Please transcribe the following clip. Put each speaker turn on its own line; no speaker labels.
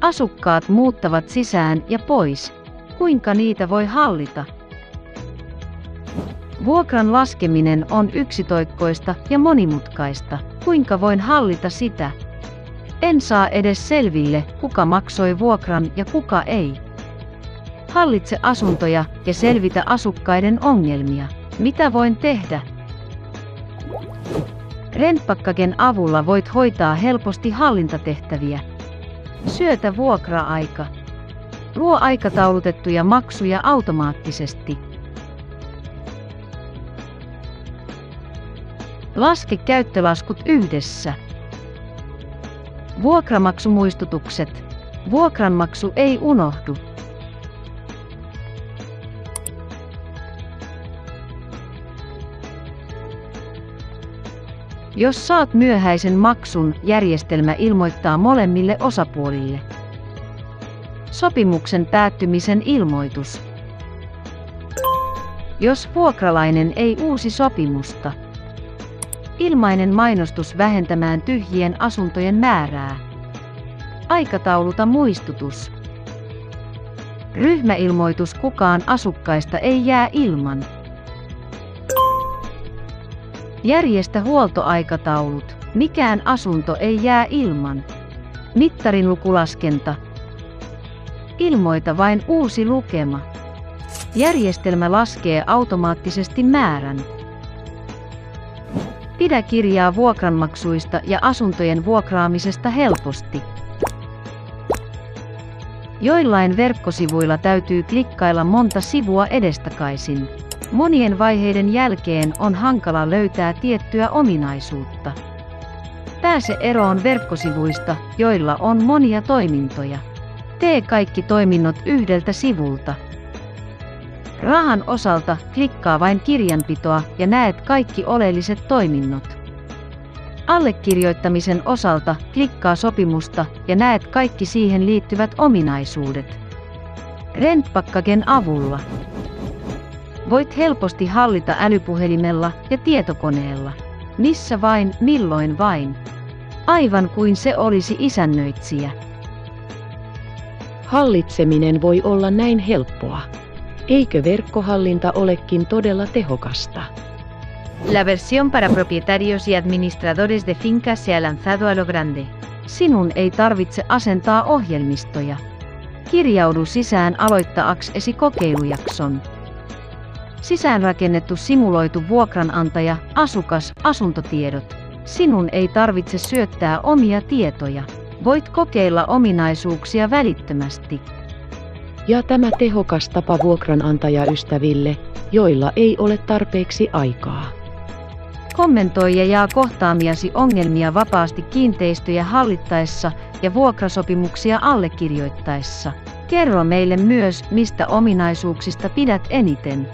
Asukkaat muuttavat sisään ja pois. Kuinka niitä voi hallita? Vuokran laskeminen on yksitoikkoista ja monimutkaista. Kuinka voin hallita sitä? En saa edes selville, kuka maksoi vuokran ja kuka ei. Hallitse asuntoja ja selvitä asukkaiden ongelmia. Mitä voin tehdä? Rentpakkagen avulla voit hoitaa helposti hallintatehtäviä. Syötä vuokra-aika. Luo aikataulutettuja maksuja automaattisesti. Laske käyttölaskut yhdessä. Vuokramaksumuistutukset. Vuokranmaksu ei unohdu. Jos saat myöhäisen maksun, järjestelmä ilmoittaa molemmille osapuolille. Sopimuksen päättymisen ilmoitus. Jos vuokralainen ei uusi sopimusta. Ilmainen mainostus vähentämään tyhjien asuntojen määrää. Aikatauluta muistutus. Ryhmäilmoitus: kukaan asukkaista ei jää ilman. Järjestä huoltoaikataulut. Mikään asunto ei jää ilman. Mittarin lukulaskenta. Ilmoita vain uusi lukema. Järjestelmä laskee automaattisesti määrän. Pidä kirjaa vuokranmaksuista ja asuntojen vuokraamisesta helposti. Joillain verkkosivuilla täytyy klikkailla monta sivua edestakaisin. Monien vaiheiden jälkeen on hankala löytää tiettyä ominaisuutta. Pääse eroon verkkosivuista, joilla on monia toimintoja. Tee kaikki toiminnot yhdeltä sivulta. Rahan osalta klikkaa vain kirjanpitoa ja näet kaikki oleelliset toiminnot. Allekirjoittamisen osalta klikkaa sopimusta ja näet kaikki siihen liittyvät ominaisuudet. Rentpakkagen avulla voit helposti hallita älypuhelimella ja tietokoneella. Missä vain, milloin vain. Aivan kuin se olisi isännöitsijä.
Hallitseminen voi olla näin helppoa. Eikö verkkohallinta olekin todella tehokasta?
La versión para propietarios y administradores de fincas se ha lanzado a lo grande. Sinun ei tarvitse asentaa ohjelmistoja. Kirjaudu sisään aloittaaksesi kokeilujakson. Sisäänrakennettu simuloitu vuokranantaja, asukas, asuntotiedot. Sinun ei tarvitse syöttää omia tietoja. Voit kokeilla ominaisuuksia välittömästi.
Ja tämä tehokas tapa vuokranantajaystäville, joilla ei ole tarpeeksi aikaa.
Kommentoi ja jaa kohtaamiasi ongelmia vapaasti kiinteistöjä hallittaessa ja vuokrasopimuksia allekirjoittaessa. Kerro meille myös, mistä ominaisuuksista pidät eniten.